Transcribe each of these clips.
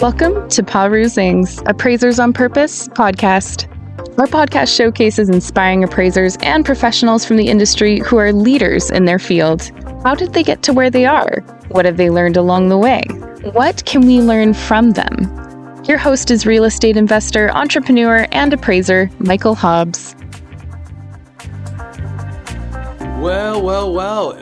Welcome to Perusing's Appraisers on Purpose podcast. Our podcast showcases inspiring appraisers and professionals from the industry who are leaders in their field. How did they get to where they are? What have they learned along the way? What can we learn from them? Your host is real estate investor, entrepreneur, and appraiser, Michael Hobbs. Well.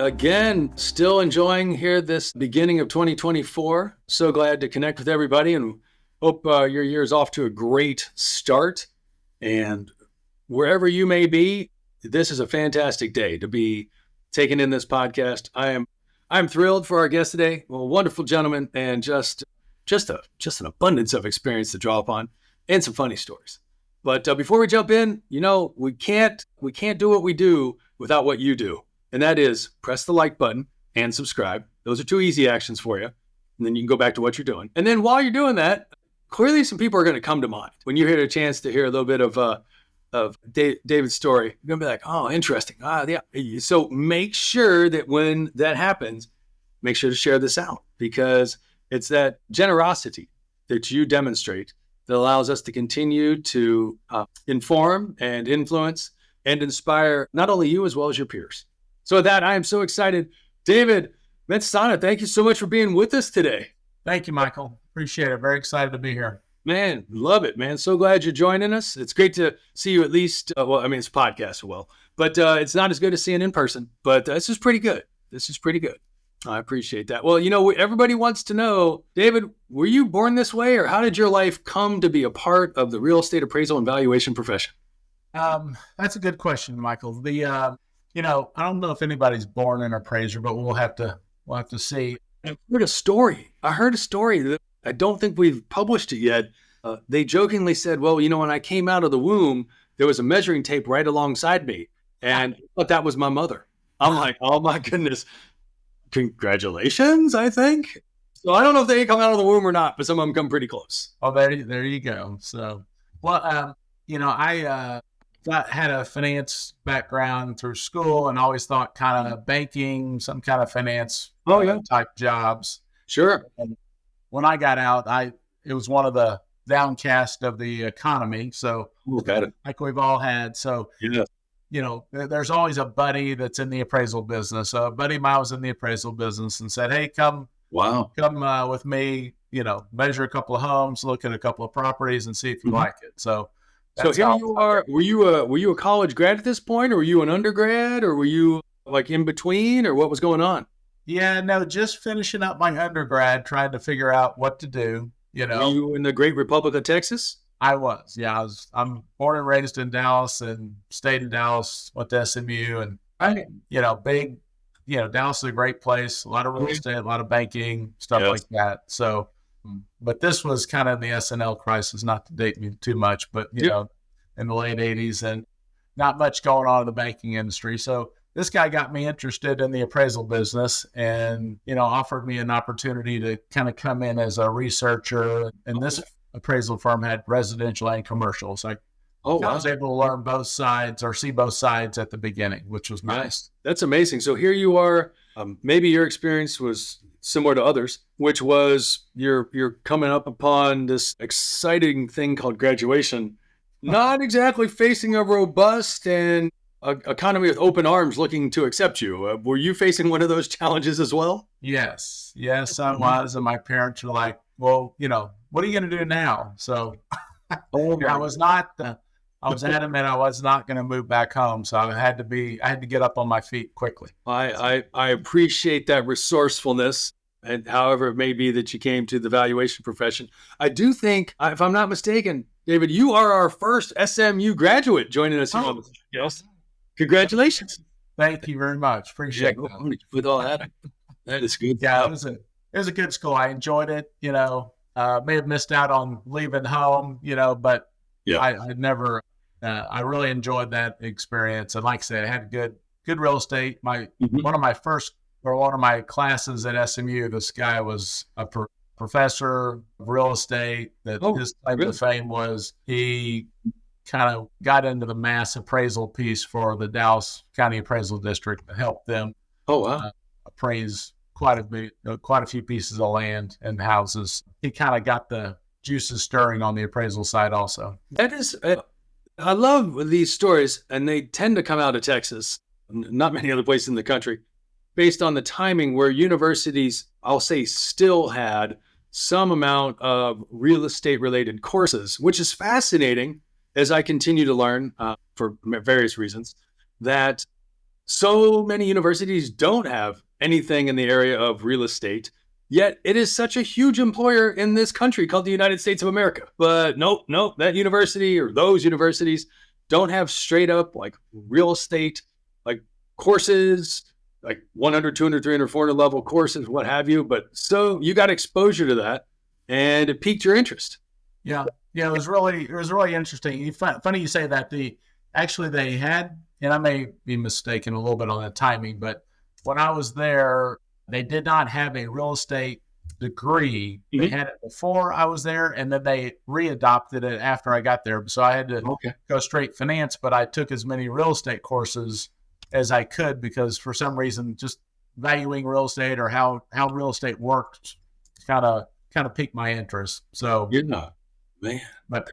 Again, still enjoying here this beginning of 2024. So glad to connect with everybody and hope your year is off to a great start. And wherever you may be, this is a fantastic day to be taking in this podcast. I'm thrilled for our guest today. Well, wonderful gentleman and just an abundance of experience to draw upon and some funny stories. But before we jump in, we can't do what we do without what you do. And that is press the like button and subscribe. Those are two easy actions for you. And then you can go back to what you're doing. And then while you're doing that, clearly some people are going to come to mind. When you hear a chance to hear a little bit of David's story, you're going to be like, oh, interesting. Yeah. So make sure that when that happens, make sure to share this out, because it's that generosity that you demonstrate that allows us to continue to inform and influence and inspire not only you as well as your peers. So with that, I am so excited. David Mentesana, thank you so much for being with us today. Thank you, Michael. Appreciate it. Very excited to be here. Man, love it, man. So glad you're joining us. It's great to see you at least. It's a podcast, but it's not as good as seeing in person, but this is pretty good. I appreciate that. Well, everybody wants to know, David, were you born this way, or how did your life come to be a part of the real estate appraisal and valuation profession? That's a good question, Michael. I don't know if anybody's born an appraiser, but we'll have to see. I heard a story that I don't think we've published it yet. They jokingly said, well, when I came out of the womb, there was a measuring tape right alongside me, and I thought that was my mother. I'm like, oh my goodness. Congratulations, I think. So I don't know if they come out of the womb or not, but some of them come pretty close. Oh, there you go. So, I had a finance background through school and always thought kind of banking, some kind of finance type jobs. Sure. And when I got out, it was one of the downcast of the economy. So like we've all had. So, there's always a buddy that's in the appraisal business. A buddy of mine was in the appraisal business and said, hey, come with me, measure a couple of homes, look at a couple of properties and see if you like it. So here you are. Were you a college grad at this point, or were you an undergrad, or were you like in between, or what was going on? Yeah, no, just finishing up my undergrad, trying to figure out what to do. Were you in the great Republic of Texas? I was, yeah. I'm born and raised in Dallas and stayed in Dallas, went to SMU, and Dallas is a great place, a lot of real estate, a lot of banking, stuff like that. So, but this was kind of the SNL crisis, not to date me too much, but in the late 80s, and not much going on in the banking industry. So this guy got me interested in the appraisal business and, offered me an opportunity to kind of come in as a researcher. And this appraisal firm had residential and commercial. So I was able to learn both sides or see both sides at the beginning, which was nice. That's amazing. So here you are. Maybe your experience was similar to others, which was you're coming up upon this exciting thing called graduation, not exactly facing a robust and economy with open arms looking to accept you. Were you facing one of those challenges as well? Yes, I was. And my parents were like, well, what are you going to do now? So I was adamant I was not going to move back home. So I had to get up on my feet quickly. I appreciate that resourcefulness, and however it may be that you came to the valuation profession. I do think, if I'm not mistaken, David, you are our first SMU graduate joining us. Yes. Congratulations. Thank you very much. Appreciate it. With all that is good. Yeah, it was a good school. I enjoyed it. May have missed out on leaving home, but I never, I really enjoyed that experience. And like I said, I had good real estate. One of my classes at SMU, this guy was a professor of real estate. His claim to fame was he kind of got into the mass appraisal piece for the Dallas County Appraisal District to help them appraise quite a few pieces of land and houses. He kind of got the juices stirring on the appraisal side also. That is, I love these stories, and they tend to come out of Texas, not many other places in the country, based on the timing where universities, I'll say, still had some amount of real estate related courses, which is fascinating as I continue to learn for various reasons, that so many universities don't have anything in the area of real estate, yet it is such a huge employer in this country called the United States of America. But nope, that university or those universities don't have straight up like real estate, like courses, like 100, 200, 300, 400 level courses, what have you. But so you got exposure to that and it piqued your interest. Yeah. It was really interesting. Funny you say that. They had, and I may be mistaken a little bit on the timing, but when I was there, they did not have a real estate degree. They had it before I was there, and then they readopted it after I got there. So I had to go straight finance, but I took as many real estate courses as I could because for some reason, just valuing real estate or how real estate works kind of piqued my interest. So man, but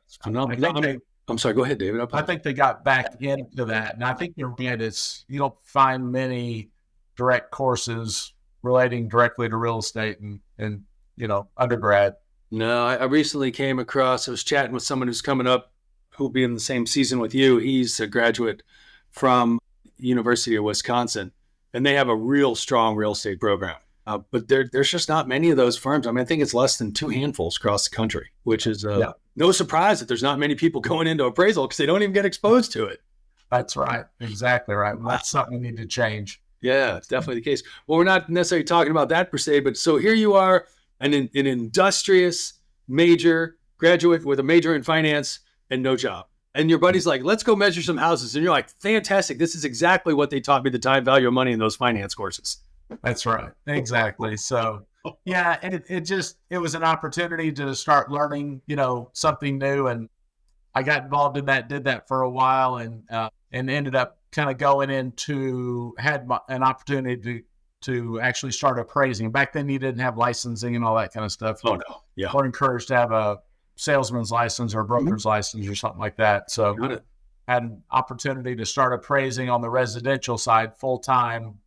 I'm sorry. Go ahead, David. I think they got back into that, and I think you're right. You don't find many direct courses relating directly to real estate and undergrad. No, I recently came across. I was chatting with someone who's coming up, who'll be in the same season with you. He's a graduate from University of Wisconsin, and they have a real strong real estate program. But there's just not many of those firms. I mean, I think it's less than 2 handfuls across the country, which is no surprise that there's not many people going into appraisal because they don't even get exposed to it. That's right. Exactly right. Well, that's something we need to change. Yeah, it's definitely the case. Well, we're not necessarily talking about that per se, but so here you are, an industrious major graduate with a major in finance and no job. And your buddy's like, let's go measure some houses. And you're like, fantastic. This is exactly what they taught me, the time value of money in those finance courses. That's right. Exactly. So, yeah, it was an opportunity to start learning, something new. And I got involved in that, did that for a while and ended up kind of going into, had an opportunity to actually start appraising. Back then you didn't have licensing and all that kind of stuff. Oh, no. Yeah. We're encouraged to have a salesman's license or a broker's license or something like that. So had an opportunity to start appraising on the residential side full time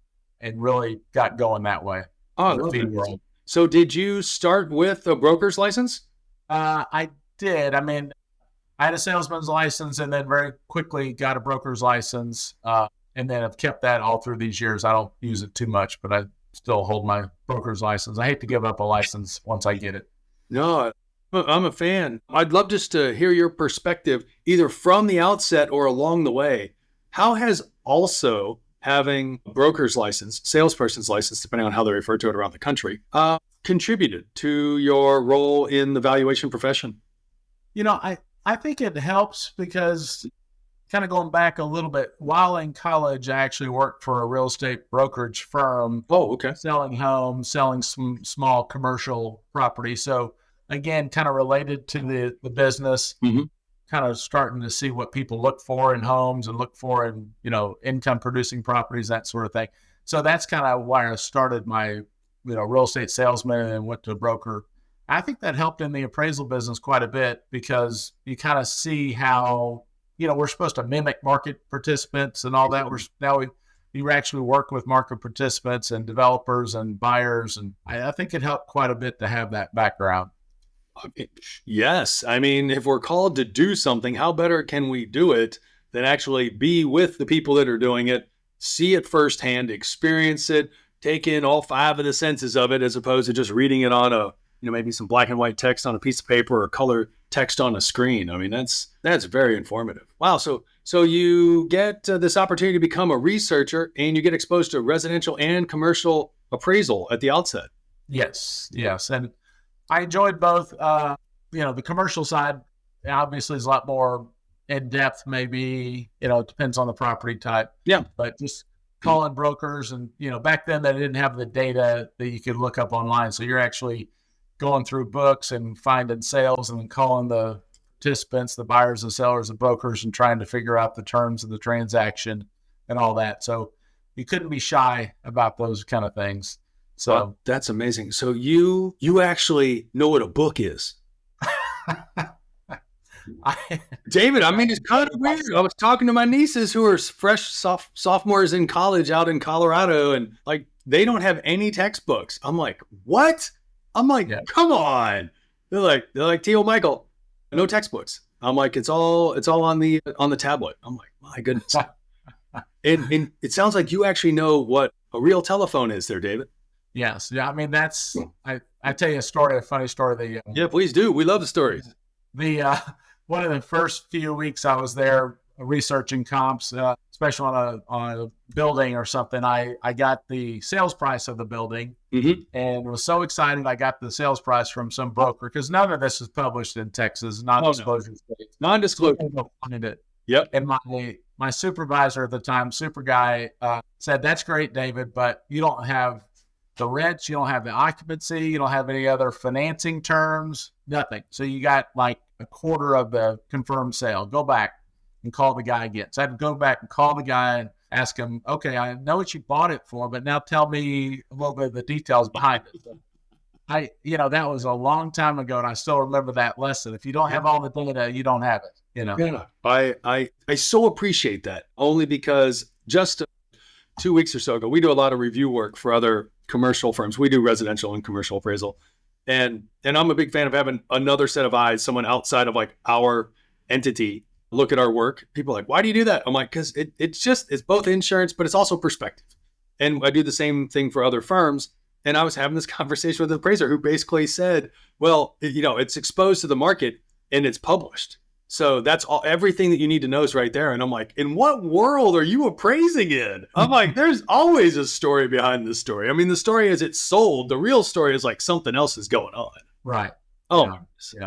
and really got going that way. Oh, world. So did you start with a broker's license? I did. I mean, I had a salesman's license and then very quickly got a broker's license. And then I've kept that all through these years. I don't use it too much, but I still hold my broker's license. I hate to give up a license once I get it. No, I'm a fan. I'd love just to hear your perspective, either from the outset or along the way. How has also having a broker's license, salesperson's license, depending on how they refer to it around the country, contributed to your role in the valuation profession? I think it helps because kind of going back a little bit, while in college, I actually worked for a real estate brokerage firm. Oh, okay. Selling homes, selling some small commercial property. So again, kind of related to the business, kind of starting to see what people look for in homes and look for in, income producing properties, that sort of thing. So that's kind of why I started my, real estate salesman and went to a broker. I think that helped in the appraisal business quite a bit because you kind of see how, we're supposed to mimic market participants and all that. You actually work with market participants and developers and buyers. And I think it helped quite a bit to have that background. Yes. I mean, if we're called to do something, how better can we do it than actually be with the people that are doing it, see it firsthand, experience it, take in all 5 of the senses of it, as opposed to just reading it on maybe some black and white text on a piece of paper or color text on a screen. I mean, that's very informative. Wow. So you get this opportunity to become a researcher and you get exposed to residential and commercial appraisal at the outset. Yes. And I enjoyed both. The commercial side obviously is a lot more in depth, maybe, it depends on the property type. Yeah. But just calling brokers and, back then they didn't have the data that you could look up online. So you're actually going through books and finding sales and then calling the participants, the buyers, the sellers, the brokers, and trying to figure out the terms of the transaction and all that. So you couldn't be shy about those kind of things. So that's amazing. So you actually know what a book is. David, I mean, it's kind of weird. I was talking to my nieces who are fresh sophomores in college out in Colorado, and like they don't have any textbooks. I'm like, what? I'm like, come on. They're like Tio Michael, no textbooks. I'm like, it's all on the tablet. I'm like, my goodness. and it sounds like you actually know what a real telephone is there, David. Yes. Yeah. I mean, that's, I tell you a funny story. Yeah, please do. We love the stories. One of the first few weeks I was there researching comps, especially on a building or something, I got the sales price of the building and was so excited. I got the sales price from some broker because none of this is published in Texas, non-disclosure states. Non-disclosure. Find it. Yep. And my supervisor at the time, super guy, said, "That's great, David, but you don't have the rents, you don't have the occupancy, you don't have any other financing terms, nothing. So you got like a quarter of the confirmed sale. Go back and call the guy again." So I had to go back and call the guy and ask him, "Okay, I know what you bought it for, but now tell me a little bit of the details behind it." So that was a long time ago, and I still remember that lesson. If you don't have all the data, you don't have it. Yeah, I so appreciate that, only because just 2 weeks or so ago, we do a lot of review work for other commercial firms. We do residential and commercial appraisal. And I'm a big fan of having another set of eyes, someone outside of like our entity, look at our work. People are like, "Why do you do that?" I'm like, because it's both insurance, but it's also perspective. And I do the same thing for other firms. And I was having this conversation with an appraiser who basically said, well, it's exposed to the market and it's published. So that's everything that you need to know is right there. And I'm like, in what world are you appraising in? I'm like, there's always a story behind this story. I mean, the story is it's sold. The real story is like something else is going on. Right. Oh,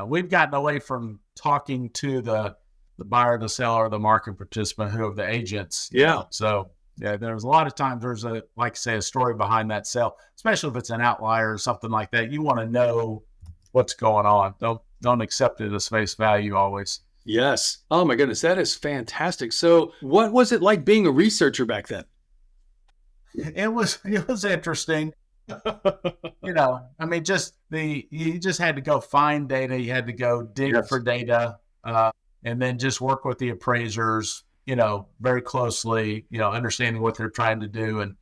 we've gotten away from talking to the buyer, the seller, the market participant, who are the agents. Yeah. So there's a lot of times there's a story behind that sale, especially if it's an outlier or something like that. You want to know what's going on. Don't accept it as face value always. Yes. Oh my goodness. That is fantastic. So what was it like being a researcher back then? It was interesting. I mean, you just had to go find data. You had to go dig for data, and then just work with the appraisers, very closely, understanding what they're trying to do.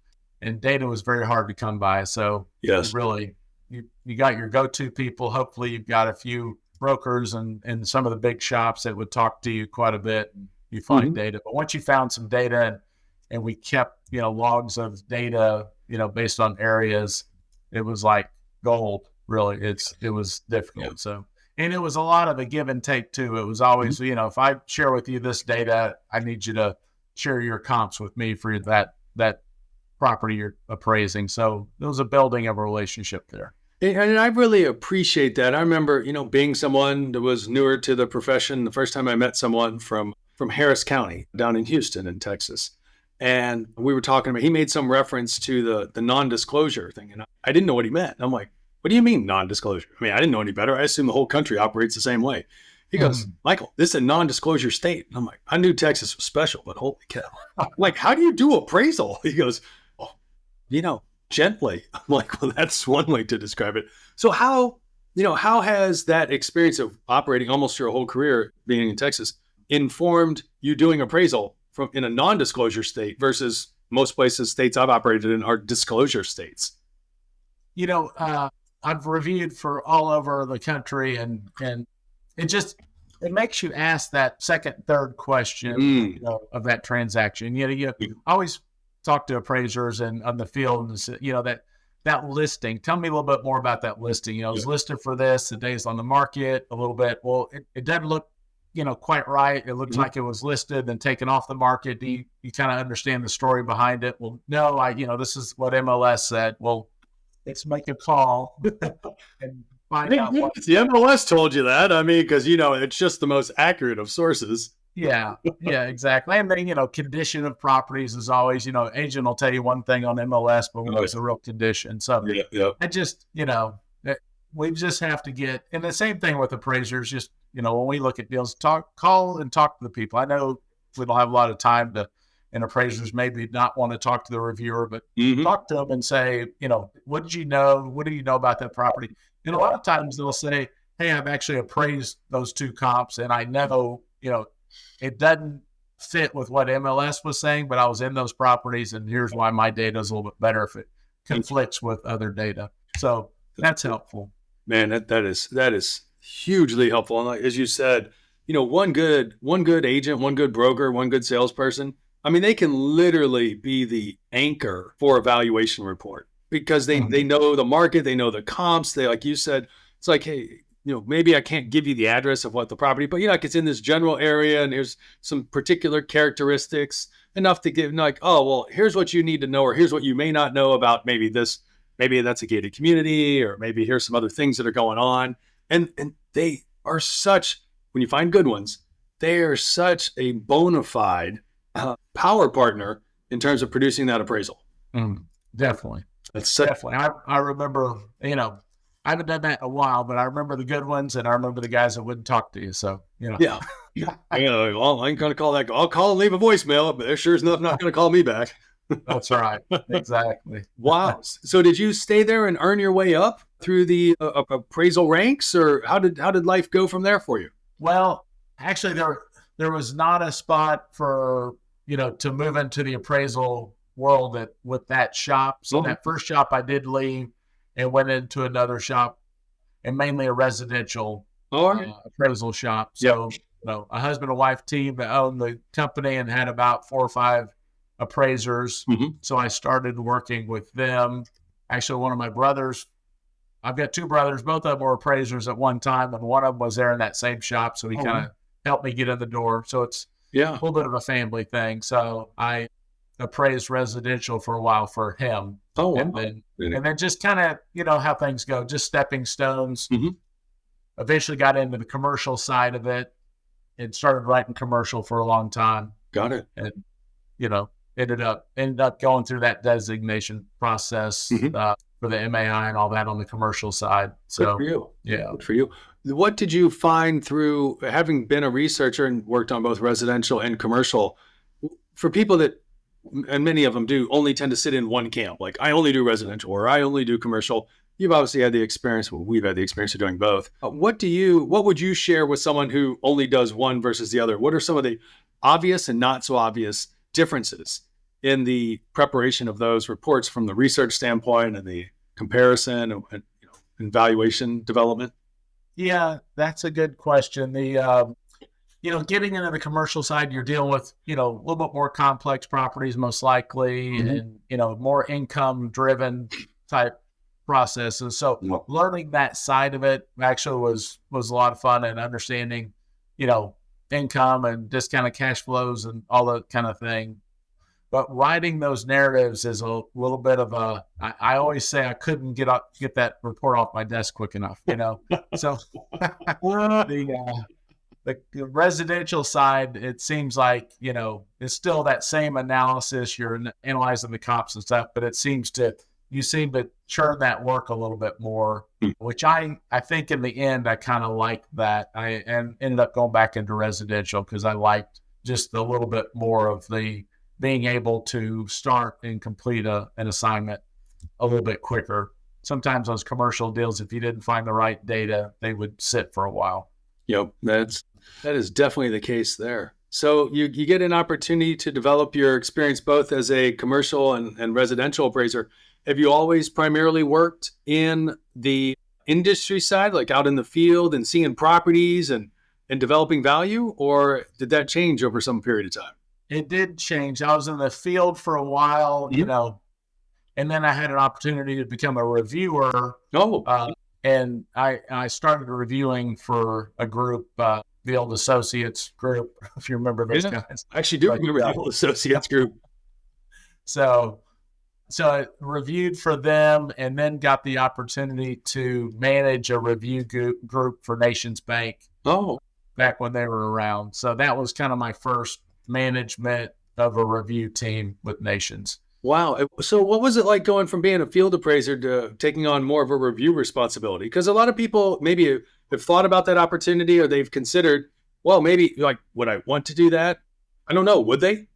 And data was very hard to come by. So yes, really, you got your go-to people. Hopefully you've got a few brokers and some of the big shops that would talk to you quite a bit. And you find data, but once you found some data and we kept, logs of data, based on areas, it was like gold, really. It was difficult. Yeah. So, and it was a lot of a give and take too. It was always, if I share with you this data, I need you to share your comps with me for that property you're appraising. So there was a building of a relationship there. And I really appreciate that. I remember, being someone that was newer to the profession, the first time I met someone from Harris County down in Houston in Texas. And we were talking about, he made some reference to the non-disclosure thing. And I didn't know what he meant. And I'm like, what do you mean non-disclosure? I mean, I didn't know any better. I assume the whole country operates the same way. He goes, "Michael, this is a non-disclosure state." And I'm like, I knew Texas was special, but holy cow. Like, how do you do appraisal? He goes, gently. I'm like, well, that's one way to describe it. So how has that experience of operating almost your whole career being in Texas informed you doing appraisal in a non-disclosure state versus most states I've operated in are disclosure states? I've reviewed for all over the country and it makes you ask that second, third question of that transaction. You always talk to appraisers and on the field and that listing. Tell me a little bit more about that listing. It was listed for this, the days on the market a little bit. Well, it doesn't look, quite right. It looks like it was listed and taken off the market. Do you kind of understand the story behind it? Well, no, this is what MLS said. Well, let's make a call and find out what the MLS told you that. I mean, because, it's just the most accurate of sources. Yeah, exactly. And then, condition of properties is always, agent will tell you one thing on MLS, but what's the real condition? So I just, we just have to get, and the same thing with appraisers, just, when we look at deals, call and talk to the people. I know we don't have a lot of time to and appraisers maybe not want to talk to the reviewer, but Mhm. talk to them and say, what did you know? What do you know about that property? And a lot of times they'll say, hey, I've actually appraised those two comps, and I know, it doesn't fit with what MLS was saying, but I was in those properties, and here's why my data is a little bit better if it conflicts with other data. So that's helpful. Man, that is hugely helpful. And like, as you said, one good agent, one good broker, one good salesperson, I mean, they can literally be the anchor for a valuation report because they know the market, they know the comps. They, like you said, it's like, hey, maybe I can't give you the address of what the property, but like it's in this general area and there's some particular characteristics enough to give like, oh, well, here's what you need to know, or here's what you may not know about maybe this, maybe that's a gated community, or maybe here's some other things that are going on. And they are such, when you find good ones, they are such a bona fide power partner in terms of producing that appraisal. Definitely. Definitely. I remember, I haven't done that in a while, but I remember the good ones, and I remember the guys that wouldn't talk to you. So, Yeah. Well, I ain't going to call that. I'll call and leave a voicemail, but they're sure as enough not going to call me back. That's right. Exactly. Wow. So did you stay there and earn your way up through the appraisal ranks, or how did life go from there for you? Well, actually, there was not a spot for, to move into the appraisal world with that shop. So that first shop I did leave and went into another shop, and mainly a residential appraisal shop. So, a husband and wife team that owned the company and had about 4 or 5 appraisers. So I started working with them. Actually, one of my brothers, I've got 2 brothers, both of them were appraisers at one time, and one of them was there in that same shop. So he kind of helped me get in the door. So it's a little bit of a family thing. So I appraised residential for a while for him. And then just kind of, how things go, just stepping stones. Eventually got into the commercial side of it and started writing commercial for a long time. Got it. And, ended up going through that designation process for the MAI and all that on the commercial side. So, good for you. Yeah. Good for you. What did you find through having been a researcher and worked on both residential and commercial, for people that, and many of them do, only tend to sit in one camp, like I only do residential or I only do commercial? You've obviously had the experience. Well, we've had the experience of doing both. What would you share with someone who only does one versus the other? What are some of the obvious and not so obvious differences in the preparation of those reports from the research standpoint and the comparison and valuation development? Yeah, that's a good question. The getting into the commercial side, you're dealing with a little bit more complex properties, most likely, and more income driven type processes. So learning that side of it actually was a lot of fun, and understanding income and discounted cash flows and all that kind of thing. But writing those narratives is a little bit of I always say I couldn't get that report off my desk quick enough, So the residential side, it seems like, it's still that same analysis. You're analyzing the comps and stuff, but you seem to churn that work a little bit more, which I think in the end, I kind of liked that. And ended up going back into residential because I liked just a little bit more of the being able to start and complete an assignment a little bit quicker. Sometimes those commercial deals, if you didn't find the right data, they would sit for a while. Yep, that is definitely the case there. So you get an opportunity to develop your experience both as a commercial and residential appraiser. Have you always primarily worked in the industry side, like out in the field and seeing properties and developing value, or did that change over some period of time? It did change. I was in the field for a while, and then I had an opportunity to become a reviewer. And I started reviewing for a group, the Old Associates group, if you remember those guys. I actually do remember the Old Associates group. So I reviewed for them, and then got the opportunity to manage a review group for Nations Bank. Back when they were around. So that was kind of my first management of a review team with Nations. Wow. So what was it like going from being a field appraiser to taking on more of a review responsibility? Because a lot of people maybe have thought about that opportunity, or they've considered, well, maybe like, would I want to do that? I don't know. Would they?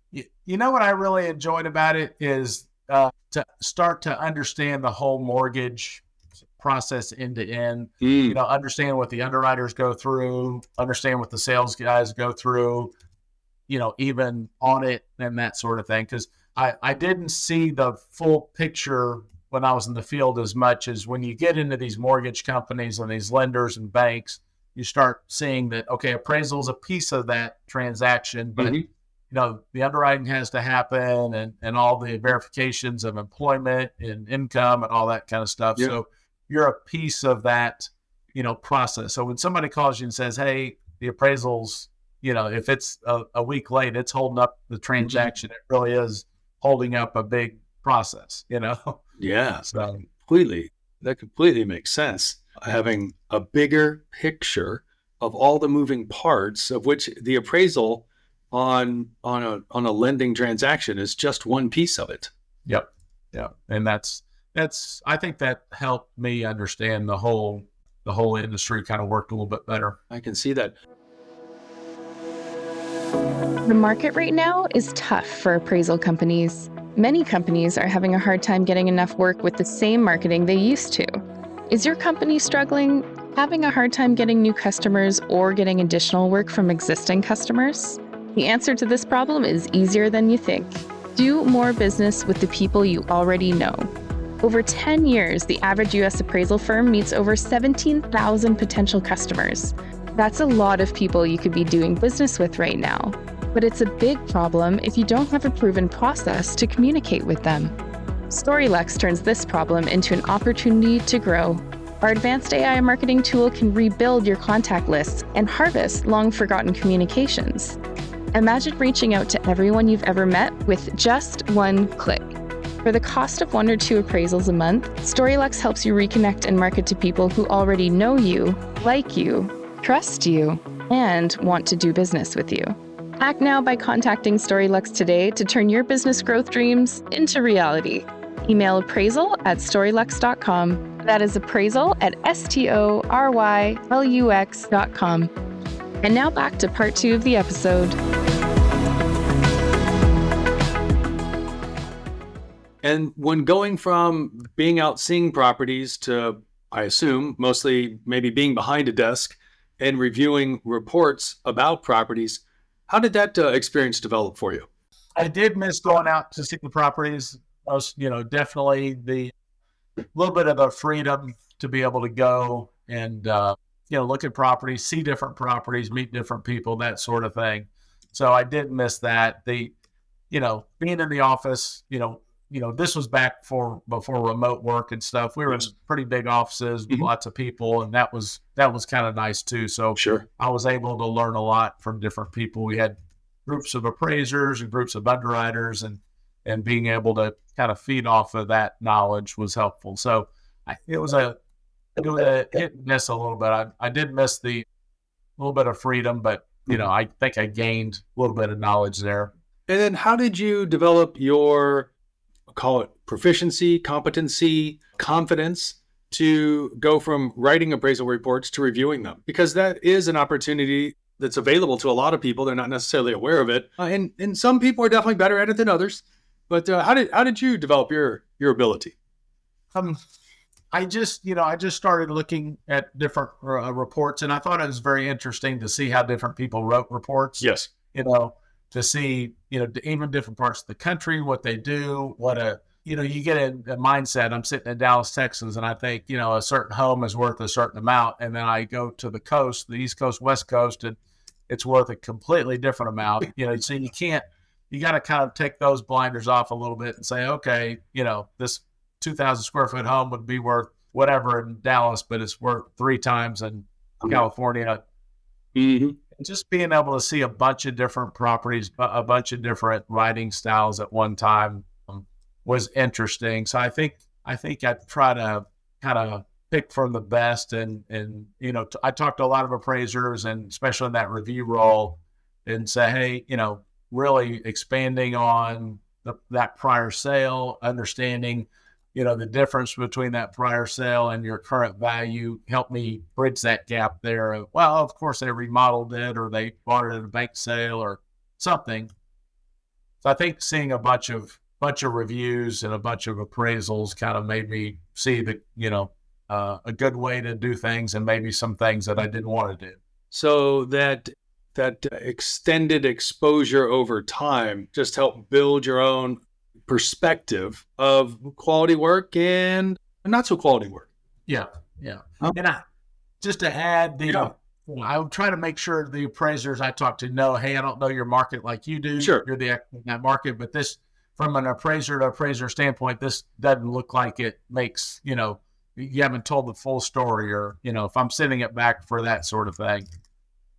You know what I really enjoyed about it is to start to understand the whole mortgage process end to end. Understand what the underwriters go through, understand what the sales guys go through, even audit and that sort of thing. Because I didn't see the full picture when I was in the field as much as when you get into these mortgage companies and these lenders and banks, you start seeing that, okay, appraisal is a piece of that transaction, but the underwriting has to happen and all the verifications of employment and income and all that kind of stuff. Yeah. So you're a piece of that, process. So when somebody calls you and says, hey, the appraisals, if it's a week late, it's holding up the transaction. It really is holding up a big process, Yeah, so that completely makes sense. Having a bigger picture of all the moving parts, of which the appraisal on a lending transaction is just one piece of it. Yep. Yeah. And that's I think that helped me understand the whole industry kind of worked a little bit better. I can see that. The market right now is tough for appraisal companies. Many companies are having a hard time getting enough work with the same marketing they used to. Is your company struggling, having a hard time getting new customers, or getting additional work from existing customers? The answer to this problem is easier than you think. Do more business with the people you already know. Over 10 years, the average U.S. appraisal firm meets over 17,000 potential customers. That's a lot of people you could be doing business with right now. But it's a big problem if you don't have a proven process to communicate with them. StoryLux turns this problem into an opportunity to grow. Our advanced AI marketing tool can rebuild your contact lists and harvest long-forgotten communications. Imagine reaching out to everyone you've ever met with just one click. For the cost of 1 or 2 appraisals a month, StoryLux helps you reconnect and market to people who already know you, like you, trust you, and want to do business with you. Act now by contacting StoryLux today to turn your business growth dreams into reality. Email appraisal@storylux.com. That is appraisal@storylux.com. And now back to part 2 of the episode. And when going from being out seeing properties to, I assume, mostly maybe being behind a desk and reviewing reports about properties, how did that experience develop for you? I did miss going out to see the properties. Definitely the little bit of the freedom to be able to go and, look at properties, see different properties, meet different people, that sort of thing. So I did miss that. Being in the office, this was back before remote work and stuff. We were in pretty big offices with lots of people, and that was kind of nice too. So sure, I was able to learn a lot from different people. We had groups of appraisers and groups of underwriters, and being able to kind of feed off of that knowledge was helpful. So it was a hit and miss a little bit. I did miss the little bit of freedom, but I think I gained a little bit of knowledge there. And then how did you develop your, call it proficiency, competency, confidence to go from writing appraisal reports to reviewing them? Because that is an opportunity that's available to a lot of people. They're not necessarily aware of it. And some people are definitely better at it than others. But how did you develop your ability? I just started looking at different reports, and I thought it was very interesting to see how different people wrote reports. Yes. To see, even different parts of the country, what they do, you get a mindset. I'm sitting in Dallas, Texas, and I think, a certain home is worth a certain amount. And then I go to the coast, the East Coast, West Coast, and it's worth a completely different amount. So you got to kind of take those blinders off a little bit and say, okay, this 2,000 square foot home would be worth whatever in Dallas, but it's worth 3 times in California. Mm-hmm. Just being able to see a bunch of different properties, a bunch of different writing styles at one time was interesting. So I think I try to kind of pick from the best. And I talked to a lot of appraisers, and especially in that review role, and say, hey, really expanding on that prior sale, understanding the difference between that prior sale and your current value, help me bridge that gap there. Well, of course, they remodeled it, or they bought it at a bank sale or something. I think seeing a bunch of reviews and a bunch of appraisals kind of made me see the, a good way to do things and maybe some things that I didn't want to do. So that extended exposure over time just helped build your own perspective of quality work and not so quality work. Yeah. And just to add, I would try to make sure the appraisers I talk to know, hey, I don't know your market like you do. Sure. You're the expert in that market, but this, from an appraiser to appraiser standpoint, this doesn't look like it makes, you haven't told the full story, or, if I'm sending it back for that sort of thing,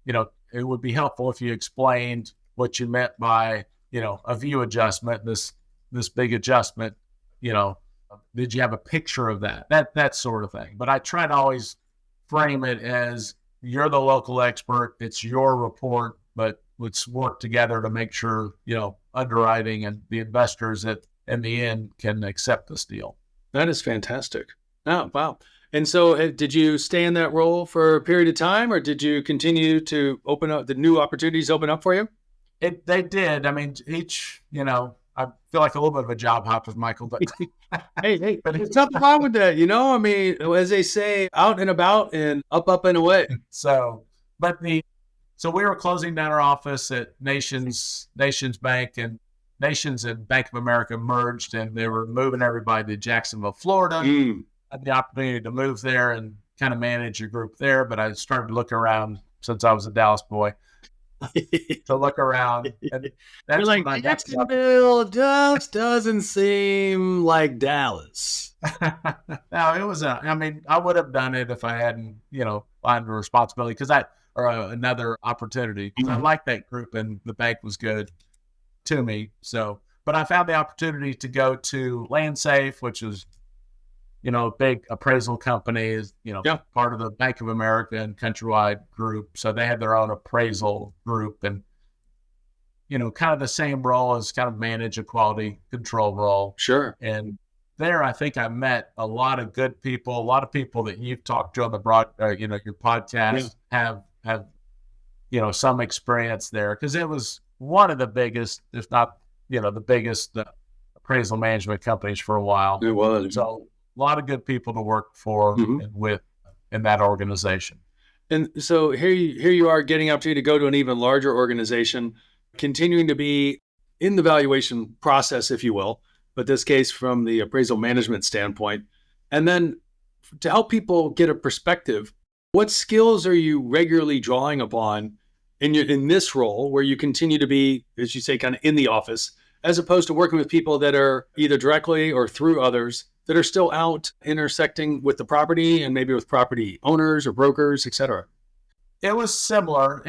it would be helpful if you explained what you meant by, a view adjustment, this big adjustment, did you have a picture of that sort of thing? But I try to always frame it as, you're the local expert, it's your report, but let's work together to make sure, underwriting and the investors that in the end can accept this deal. That is fantastic. Oh, wow. And so did you stay in that role for a period of time, or did you continue to open up the new opportunities open up for you? They did. I mean, I feel like a little bit of a job hopper, Michael, but hey, but there's nothing wrong with that. I mean, as they say, out and about and up and away. So we were closing down our office at Nations Bank, and Nations and Bank of America merged, and they were moving everybody to Jacksonville, Florida. I had the opportunity to move there and kind of manage a group there, but I started to look around since I was a Dallas boy. To look around, and that's like, Jacksonville just doesn't seem like Dallas. No, it was I would have done it if I hadn't, found a responsibility or another opportunity. Mm-hmm. I liked that group, and the bank was good to me. So, but I found the opportunity to go to LandSafe, which is, a big appraisal company, is, part of the Bank of America and Countrywide group. So they had their own appraisal group, and, kind of the same role as kind of manage a quality control role. Sure. And there, I think I met a lot of good people, a lot of people that you've talked to on the your podcast have, some experience there, because it was one of the biggest, if not, the biggest appraisal management companies for a while. It was. So a lot of good people to work for and with in that organization. And so here you are getting opportunity to go to an even larger organization, continuing to be in the valuation process, if you will, but this case from the appraisal management standpoint. And then to help people get a perspective, what skills are you regularly drawing upon in this role where you continue to be, as you say, kind of in the office, as opposed to working with people that are either directly or through others that are still out intersecting with the property and maybe with property owners or brokers, et cetera? It was similar.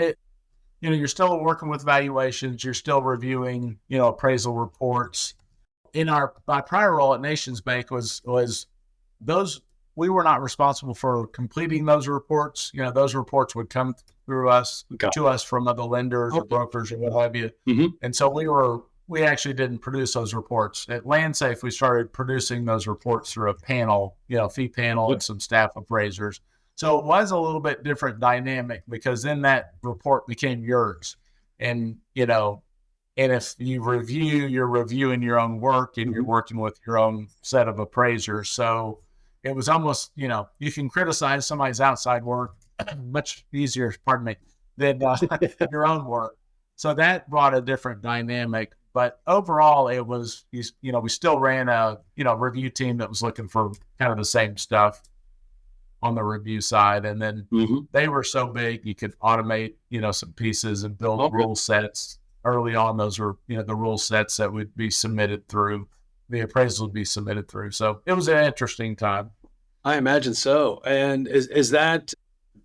You're still working with valuations. You're still reviewing, appraisal reports. In my prior role at Nations Bank was those, we were not responsible for completing those reports. Those reports would come through us, to us from other lenders or brokers or what have you. Mm-hmm. And so we actually didn't produce those reports. At LandSafe, we started producing those reports through a panel, fee panel and some staff appraisers. So it was a little bit different dynamic, because then that report became yours. And, and if you review, you're reviewing your own work, and you're working with your own set of appraisers. So it was almost, you can criticize somebody's outside work much easier, than your own work. So that brought a different dynamic. But overall, it was, we still ran a, review team that was looking for kind of the same stuff on the review side. And then they were so big, you could automate, some pieces and build rule sets. Early on, those were, the rule sets that would be submitted through, the appraisal would be submitted through. So it was an interesting time. I imagine so. And is that,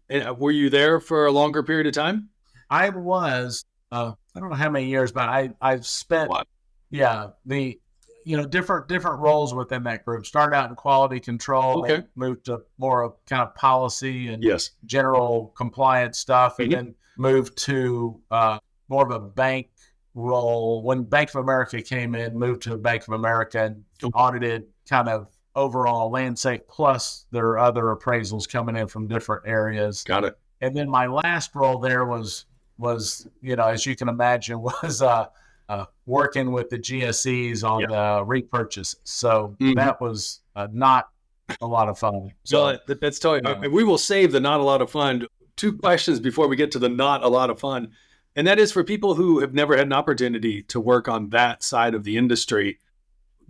were you there for a longer period of time? I was. I don't know how many years, but I've spent, different roles within that group. Started out in quality control, moved to more of kind of policy and general compliance stuff, and then moved to more of a bank role. When Bank of America came in, moved to Bank of America and audited kind of overall LandSafe, plus there are other appraisals coming in from different areas. Got it. And then my last role there was, as you can imagine, was working with the GSEs on the repurchases. So that was not a lot of fun. So that's totally, we will save the not a lot of fun. 2 questions before we get to the not a lot of fun. And that is for people who have never had an opportunity to work on that side of the industry.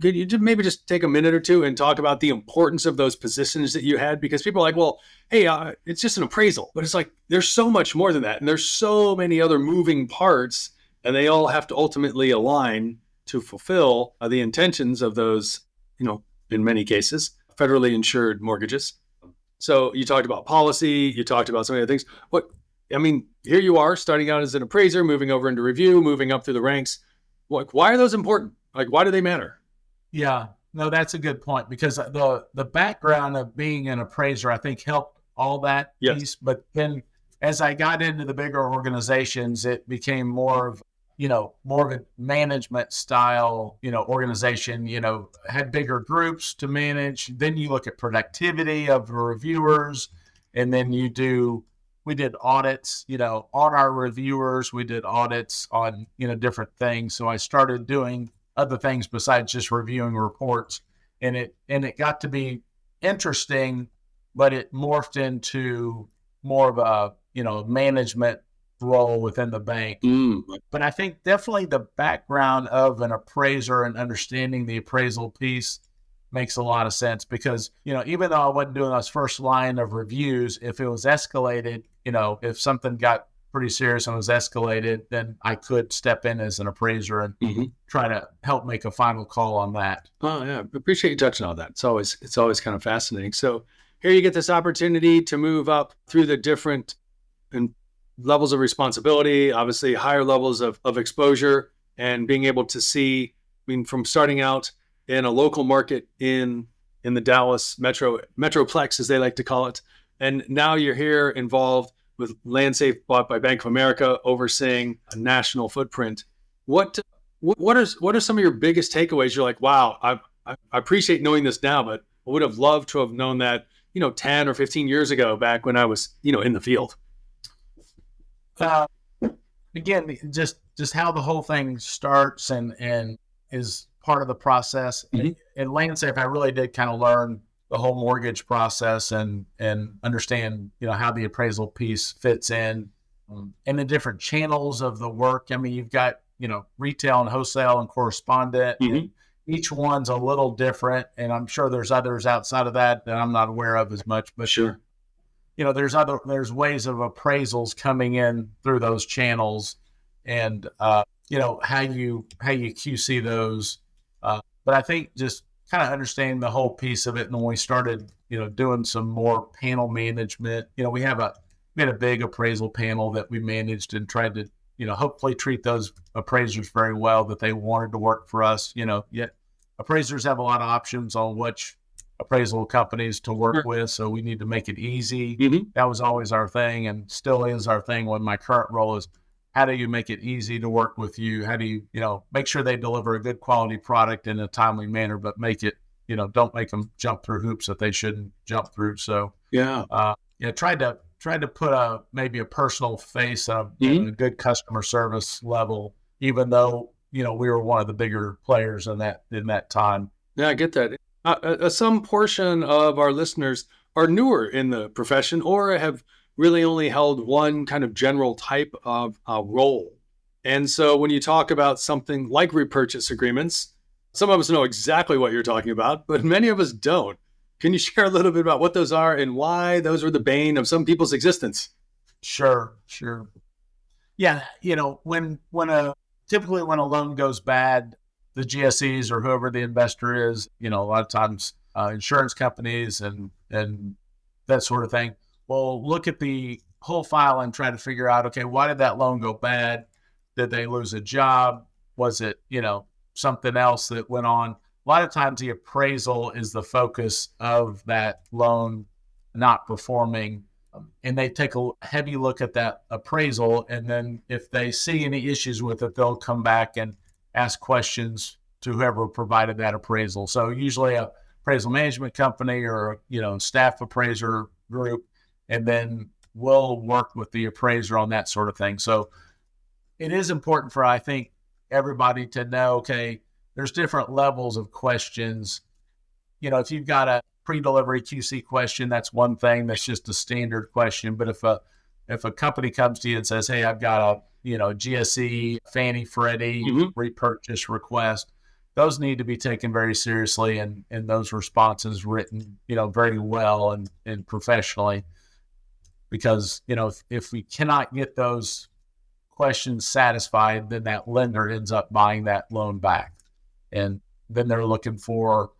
Could you maybe just take a minute or two and talk about the importance of those positions that you had? Because people are like, well, hey, it's just an appraisal. But it's like, there's so much more than that. And there's so many other moving parts, and they all have to ultimately align to fulfill the intentions of those, in many cases, federally insured mortgages. So you talked about policy, you talked about some of the things. Here you are starting out as an appraiser, moving over into review, moving up through the ranks. Why are those important? Why do they matter? Yeah, no, that's a good point, because the background of being an appraiser, I think, helped all that piece. But then as I got into the bigger organizations, it became more of a management style, organization, had bigger groups to manage. Then you look at productivity of the reviewers, and then we did audits, on our reviewers. We did audits on, different things. So I started doing other things besides just reviewing reports, and it got to be interesting, but it morphed into more of a, management role within the bank. But I think definitely the background of an appraiser and understanding the appraisal piece makes a lot of sense, because, even though I wasn't doing those first line of reviews, if it was escalated, if something got pretty serious and was escalated, then I could step in as an appraiser and try to help make a final call on that. Oh yeah, appreciate you touching on that. It's always kind of fascinating. So here you get this opportunity to move up through the different levels of responsibility, obviously higher levels of exposure, and being able to see, from starting out in a local market in the Dallas Metroplex, as they like to call it, and now you're here involved with LandSafe, bought by Bank of America, overseeing a national footprint. What are some of your biggest takeaways? You're like, wow, I appreciate knowing this now, but I would have loved to have known that, 10 or 15 years ago, back when I was, in the field. Again, just how the whole thing starts and is part of the process. In LandSafe, I really did kind of learn the whole mortgage process and understand, how the appraisal piece fits in, and the different channels of the work. You've got, retail and wholesale and correspondent. And each one's a little different, and I'm sure there's others outside of that I'm not aware of as much. But sure, there's ways of appraisals coming in through those channels, and how you QC those. But I think just kind of understanding the whole piece of it. And when we started, doing some more panel management, we had a big appraisal panel that we managed and tried to, hopefully treat those appraisers very well, that they wanted to work for us. Yet appraisers have a lot of options on which appraisal companies to work with. So we need to make it easy. That was always our thing, and still is our thing when my current role is, how do you make it easy to work with you? How do you, make sure they deliver a good quality product in a timely manner, but make it, don't make them jump through hoops that they shouldn't jump through. So tried to put maybe a personal face on a good customer service level, even though, we were one of the bigger players in that time. Yeah, I get that. Some portion of our listeners are newer in the profession, or have really only held one kind of general type of role. And so when you talk about something like repurchase agreements, some of us know exactly what you're talking about, but many of us don't. Can you share a little bit about what those are and why those are the bane of some people's existence? Sure. Yeah. Typically when a loan goes bad, the GSEs or whoever the investor is, a lot of times insurance companies and that sort of thing, we'll look at the whole file and try to figure out, okay, why did that loan go bad? Did they lose a job? Was it, something else that went on? A lot of times the appraisal is the focus of that loan not performing, and they take a heavy look at that appraisal. And then if they see any issues with it, they'll come back and ask questions to whoever provided that appraisal. So usually a appraisal management company or, staff appraiser group, and then we'll work with the appraiser on that sort of thing. So it is important for, I think, everybody to know, okay, there's different levels of questions. If you've got a pre-delivery QC question, that's one thing. That's just a standard question. But if a company comes to you and says, hey, I've got a GSE, Fannie, Freddie repurchase request, those need to be taken very seriously, and those responses written, very well and professionally, because, if we cannot get those questions satisfied, then that lender ends up buying that loan back. And then they're looking for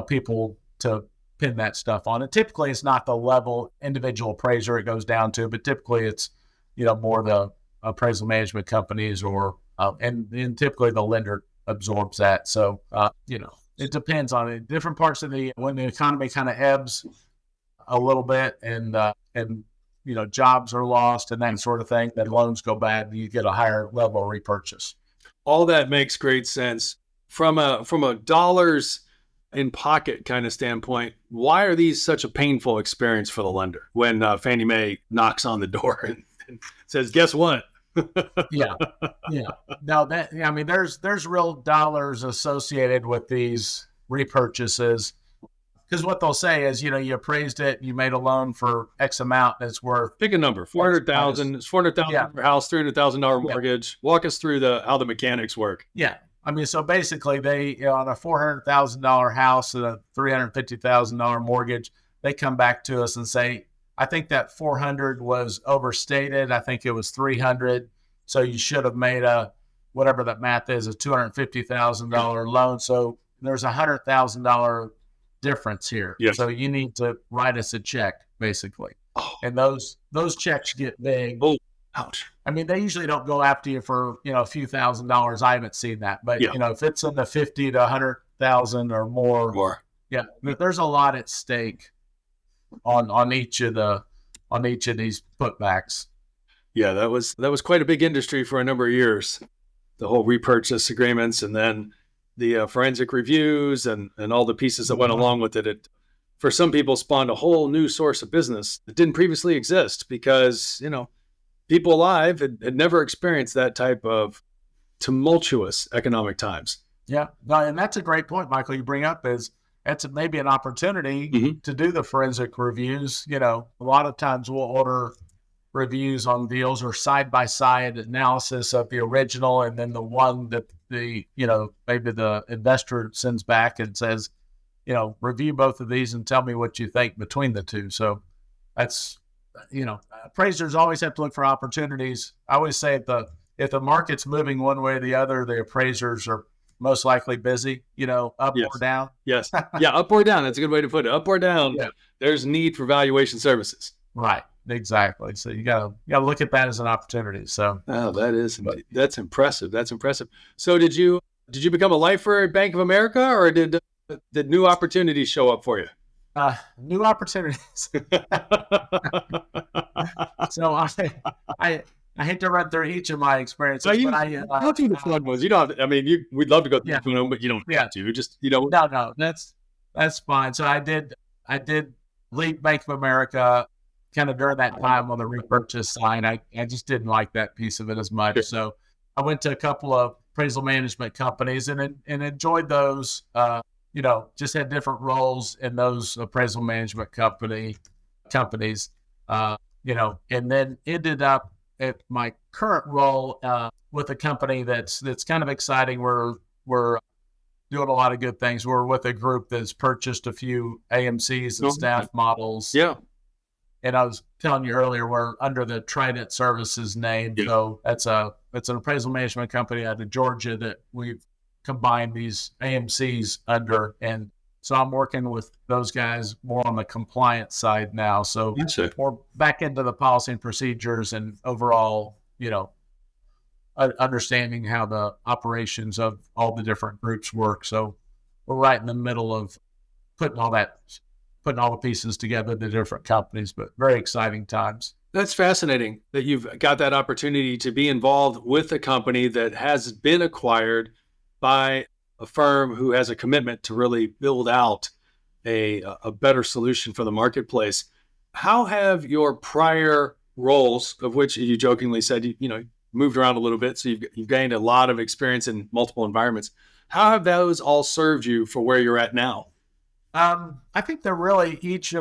people to pin that stuff on. And typically it's not the level individual appraiser it goes down to, but typically it's, more the appraisal management companies or, and typically the lender absorbs that. So, it depends on it. Different parts of when the economy kind of ebbs a little bit and jobs are lost and that sort of thing, then loans go bad, you get a higher level of repurchase. All that makes great sense. From a dollars in pocket kind of standpoint, why are these such a painful experience for the lender when Fannie Mae knocks on the door and says, guess what? Yeah. No, there's real dollars associated with these repurchases, because what they'll say is, you appraised it, you made a loan for X amount, and it's worth, pick a number, 400,000. It's 400,000 per house, $300,000 mortgage. Walk us through how the mechanics work. Yeah. So basically they, on a $400,000 house and a $350,000 mortgage, they come back to us and say, I think that 400 was overstated. I think it was 300. So you should have made whatever that math is, a $250,000 loan. So there's $100,000 difference here. Yes. So you need to write us a check, basically. Oh. And those checks get big. Oh, ouch. They usually don't go after you for, a few $1,000s. I haven't seen that, but if it's in the 50 to 100,000 or more, there's a lot at stake on each of these putbacks. Yeah, that was quite a big industry for a number of years. The whole repurchase agreements, and then the forensic reviews and all the pieces that went along with it. It, for some people, spawned a whole new source of business that didn't previously exist because, people alive had never experienced that type of tumultuous economic times. Yeah, no, and that's a great point, Michael, you bring up, is that's maybe an opportunity to do the forensic reviews. A lot of times we'll order reviews on deals or side-by-side analysis of the original and then the one that maybe the investor sends back and says, review both of these and tell me what you think between the two. So that's, appraisers always have to look for opportunities. I always say if the market's moving one way or the other, the appraisers are most likely busy, up or down. Yes. Yeah. Up or down. That's a good way to put it. Up or down. Yeah. There's need for valuation services. Right. Exactly. So you gotta look at that as an opportunity. So that's impressive. That's impressive. So did you become a lifer at Bank of America, or did new opportunities show up for you? New opportunities. So I hate to run through each of my experiences, but go through the fun ones. You don't have to, we'd love to go through them, but you don't have to. Just, No, that's fine. So I did leave Bank of America kind of during that time on the repurchase side. I just didn't like that piece of it as much. Sure. So I went to a couple of appraisal management companies and enjoyed those. Just had different roles in those appraisal management companies. And then ended up at my current role with a company that's kind of exciting. We're doing a lot of good things. We're with a group that's purchased a few AMCs and staff models. Yeah. And I was telling you earlier, we're under the Trident Services name. Yeah. So it's an appraisal management company out of Georgia that we've combined these AMCs under. And so I'm working with those guys more on the compliance side now. So we're back into the policy and procedures and overall, understanding how the operations of all the different groups work. So we're right in the middle of putting all the pieces together, the different companies, but very exciting times. That's fascinating that you've got that opportunity to be involved with a company that has been acquired by a firm who has a commitment to really build out a better solution for the marketplace. How have your prior roles, of which you jokingly said, moved around a little bit, so you've gained a lot of experience in multiple environments. How have those all served you for where you're at now? I think they're really each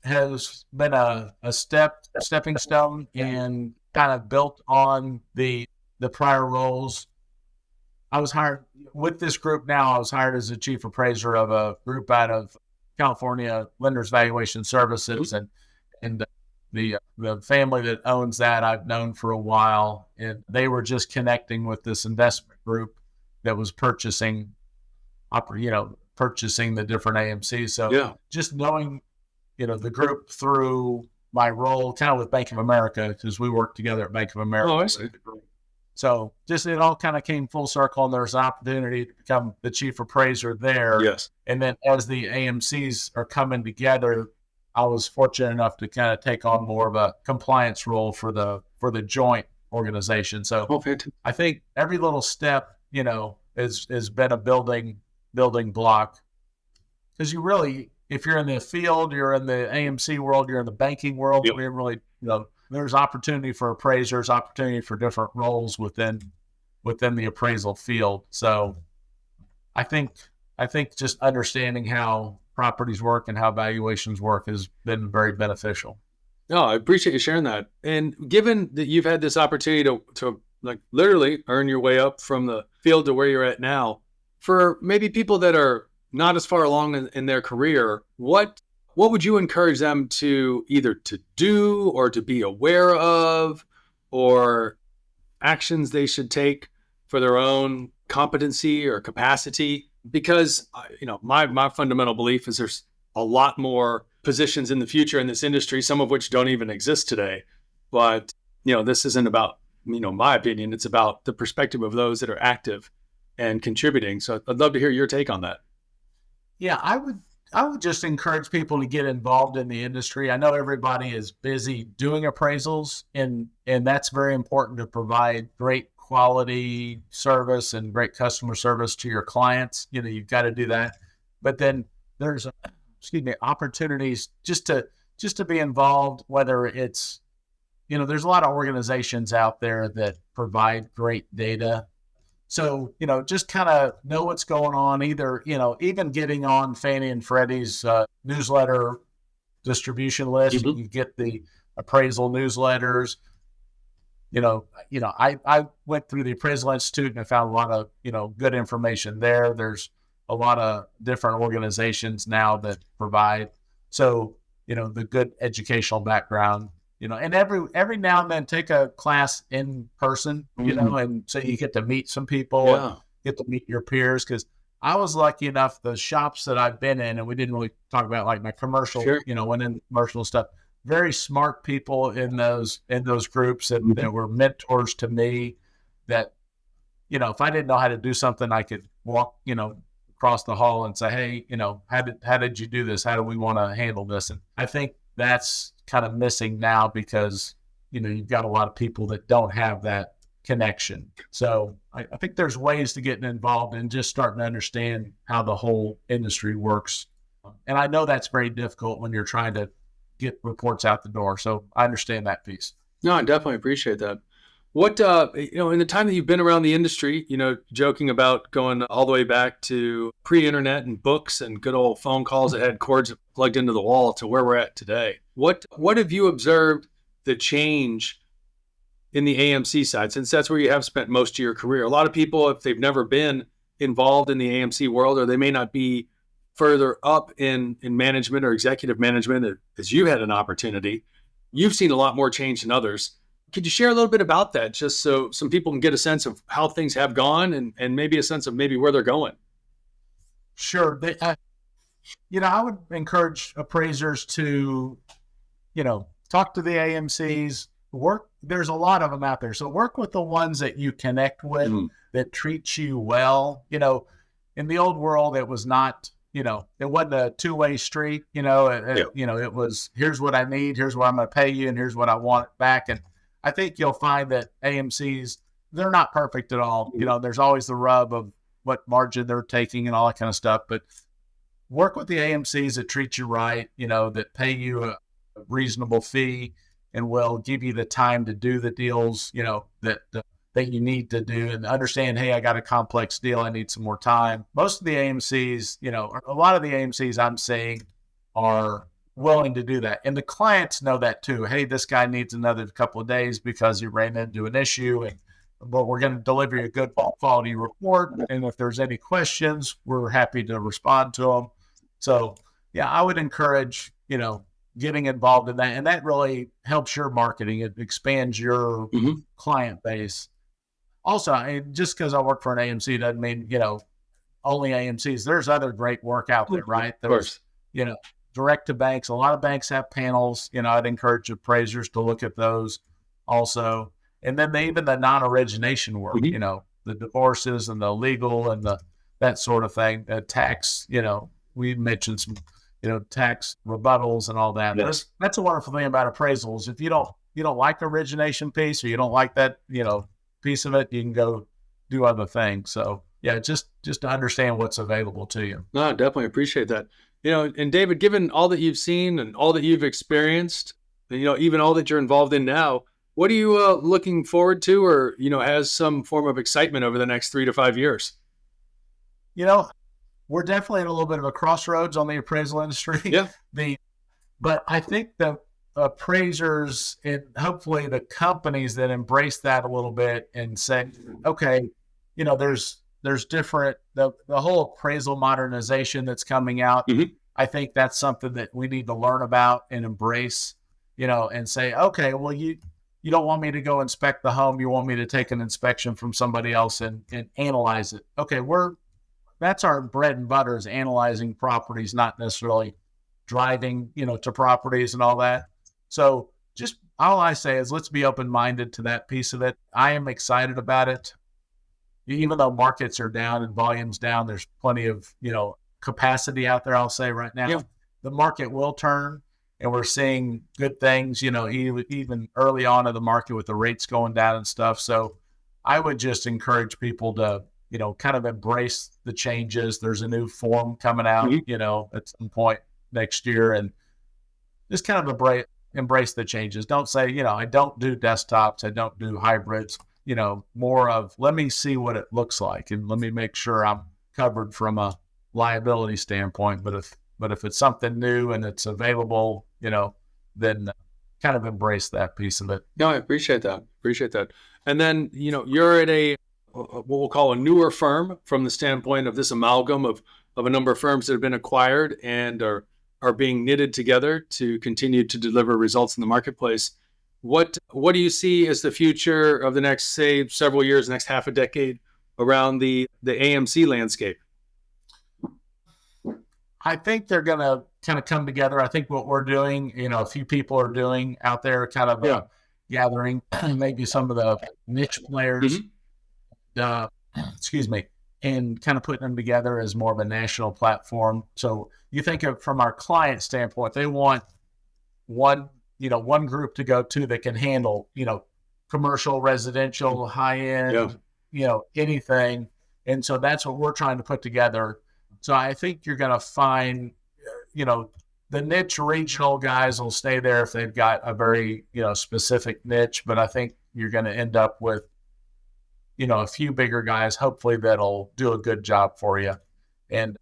has been a stepping stone and kind of built on the prior roles. I was hired with this group now. I was hired as the chief appraiser of a group out of California, Lenders Valuation Services, and the family that owns that I've known for a while, and they were just connecting with this investment group that was purchasing the different AMCs. So just knowing, the group through my role, kind of with Bank of America, because we worked together at Bank of America. Oh, I see. So just it all kind of came full circle, and there's an opportunity to become the chief appraiser there. Yes. And then as the AMCs are coming together, I was fortunate enough to kind of take on more of a compliance role for the joint organization. So I think every little step, has been a building block, because you really, if you're in the field, you're in the AMC world, you're in the banking world, we really, there's opportunity for appraisers, opportunity for different roles within the appraisal field. So I think just understanding how properties work and how valuations work has been very beneficial. No, I appreciate you sharing that. And given that you've had this opportunity to like literally earn your way up from the field to where you're at now, for maybe people that are not as far along in their career, what would you encourage them to either to do or to be aware of, or actions they should take for their own competency or capacity? Because, my fundamental belief is there's a lot more positions in the future in this industry, some of which don't even exist today. But, this isn't about, my opinion, it's about the perspective of those that are active and contributing. So I'd love to hear your take on that. Yeah, I would just encourage people to get involved in the industry. I know everybody is busy doing appraisals, and that's very important to provide great quality service and great customer service to your clients. You've got to do that. But then there's opportunities just to be involved, whether it's, there's a lot of organizations out there that provide great data. So, just kind of know what's going on, either, even getting on Fannie and Freddie's newsletter distribution list. Mm-hmm. You get the appraisal newsletters. I went through the Appraisal Institute and I found a lot of, good information there. There's a lot of different organizations now that provide, so, the good educational background. And every now and then take a class in person, and so you get to meet some people, and get to meet your peers. Because I was lucky enough, the shops that I've been in, and we didn't really talk about like my commercial, went in commercial stuff. Very smart people in those groups that were mentors to me. That, if I didn't know how to do something, I could walk, across the hall and say, hey, how did you do this? How do we want to handle this? And I think that's kind of missing now, because you've got a lot of people that don't have that connection. So I think there's ways to get involved and just starting to understand how the whole industry works. And I know that's very difficult when you're trying to get reports out the door. So I understand that piece. No, I definitely appreciate that. What, in the time that you've been around the industry, joking about going all the way back to pre-internet and books and good old phone calls that had cords plugged into the wall to where we're at today. What have you observed the change in the AMC side, since that's where you have spent most of your career? A lot of people, if they've never been involved in the AMC world, or they may not be further up in management or executive management as you had an opportunity, you've seen a lot more change than others. Could you share a little bit about that, just so some people can get a sense of how things have gone and maybe a sense of maybe where they're going? Sure. I would encourage appraisers to, talk to the AMCs, there's a lot of them out there. So work with the ones that you connect with, that treat you well. In the old world, it was not, it wasn't a two-way street. It was, here's what I need, here's what I'm going to pay you, and here's what I want back. And I think you'll find that AMCs, they're not perfect at all. There's always the rub of what margin they're taking and all that kind of stuff. But work with the AMCs that treat you right, that pay you a reasonable fee, and will give you the time to do the deals, that you need to do, and understand, hey, I got a complex deal, I need some more time. Most of the AMCs, a lot of the AMCs I'm seeing are willing to do that. And the clients know that too. Hey, this guy needs another couple of days because he ran into an issue, but we're going to deliver you a good quality report. And if there's any questions, we're happy to respond to them. So yeah, I would encourage, getting involved in that. And that really helps your marketing. It expands your client base. Also, just because I work for an AMC doesn't mean, only AMCs. There's other great work out there, right? There's, direct to banks. A lot of banks have panels. I'd encourage appraisers to look at those also. And then even the non-origination work, the divorces and the legal and that sort of thing, tax, we mentioned some, tax rebuttals and all that. Yes. That's a wonderful thing about appraisals. If you don't like the origination piece, or you don't like that, piece of it, you can go do other things. So yeah, just to understand what's available to you. No, I definitely appreciate that. And David, given all that you've seen and all that you've experienced, and, even all that you're involved in now, what are you looking forward to, or, has some form of excitement over the next 3 to 5 years? We're definitely at a little bit of a crossroads on the appraisal industry. Yeah. But I think the appraisers and hopefully the companies that embrace that a little bit and say, okay, there's different, the whole appraisal modernization that's coming out. I think that's something that we need to learn about and embrace, and say, okay, well, you don't want me to go inspect the home. You want me to take an inspection from somebody else and analyze it. Okay, that's our bread and butter, is analyzing properties, not necessarily driving, to properties and all that. So just all I say is, let's be open-minded to that piece of it. I am excited about it. Even though markets are down and volumes down, there's plenty of, capacity out there, I'll say right now. Yeah. The market will turn, and we're seeing good things, even early on in the market with the rates going down and stuff. So I would just encourage people to, kind of embrace the changes. There's a new form coming out, at some point next year, and just kind of embrace the changes. Don't say, I don't do desktops, I don't do hybrids. More of, let me see what it looks like, and let me make sure I'm covered from a liability standpoint. But if it's something new and it's available, then kind of embrace that piece of it. No, I appreciate that. And then, you're at what we'll call a newer firm from the standpoint of this amalgam of a number of firms that have been acquired and are being knitted together to continue to deliver results in the marketplace. What do you see as the future of the next, say, several years, next half a decade around the AMC landscape? I think they're going to kind of come together. I think what we're doing, a few people are doing out there, kind of gathering maybe some of the niche players, and kind of putting them together as more of a national platform. So you think of, from our client standpoint, they want one group to go to that can handle, commercial, residential, high end, anything. And so that's what we're trying to put together. So I think you're going to find, the niche regional guys will stay there if they've got a very, specific niche. But I think you're going to end up with, a few bigger guys, hopefully, that'll do a good job for you. And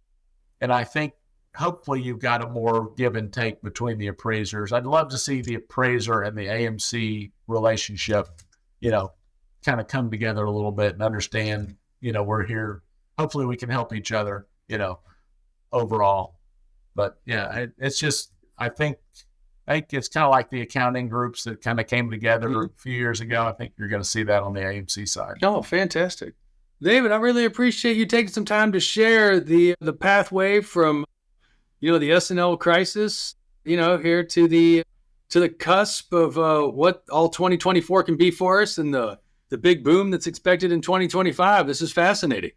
I think hopefully you've got a more give and take between the appraisers. I'd love to see the appraiser and the AMC relationship, kind of come together a little bit and understand, we're here. Hopefully we can help each other, overall. But yeah, it's just, I think it's kind of like the accounting groups that kind of came together a few years ago. I think you're going to see that on the AMC side. Oh, fantastic. David, I really appreciate you taking some time to share the pathway from, the S&L crisis, here to the cusp of what all 2024 can be for us, and the big boom that's expected in 2025. This is fascinating.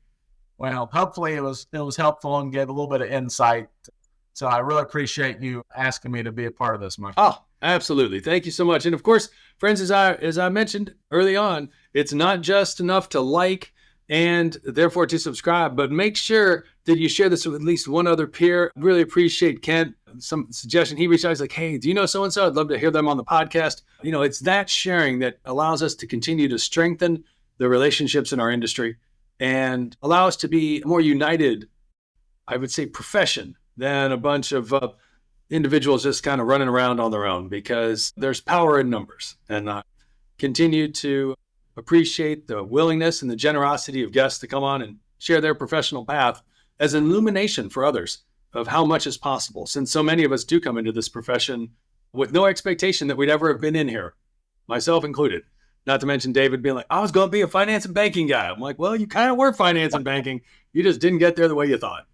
Well, hopefully it was helpful and gave a little bit of insight. So I really appreciate you asking me to be a part of this, Mike. Oh, absolutely. Thank you so much. And of course, friends, as I mentioned early on, it's not just enough to like and therefore to subscribe, but make sure that you share this with at least one other peer. I really appreciate Kent some suggestion. He reached out. He's like, hey, do you know so-and-so? I'd love to hear them on the podcast. It's that sharing that allows us to continue to strengthen the relationships in our industry and allow us to be a more united, I would say, profession than a bunch of individuals just kind of running around on their own, because there's power in numbers. And continue to appreciate the willingness and the generosity of guests to come on and share their professional path as an illumination for others of how much is possible, since so many of us do come into this profession with no expectation that we'd ever have been in here, myself included. Not to mention David being like, I was going to be a finance and banking guy. I'm like, well, you kind of were finance and banking. You just didn't get there the way you thought.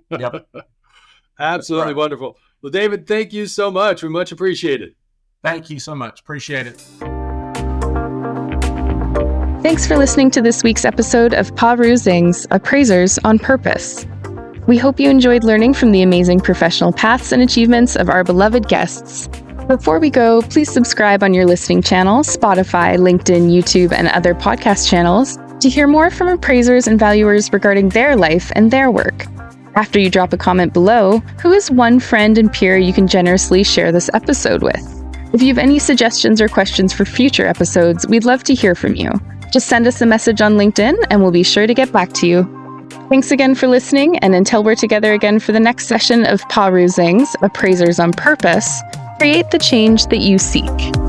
Yep. Absolutely wonderful. Well, David, thank you so much. We much appreciate it. Thank you so much. Appreciate it. Thanks for listening to this week's episode of Paru Zing's Appraisers on Purpose. We hope you enjoyed learning from the amazing professional paths and achievements of our beloved guests. Before we go, please subscribe on your listening channel, Spotify, LinkedIn, YouTube, and other podcast channels to hear more from appraisers and valuers regarding their life and their work. After you drop a comment below, who is one friend and peer you can generously share this episode with? If you have any suggestions or questions for future episodes, we'd love to hear from you. Just send us a message on LinkedIn and we'll be sure to get back to you. Thanks again for listening, and until we're together again for the next session of Paru Zing's Appraisers on Purpose, create the change that you seek.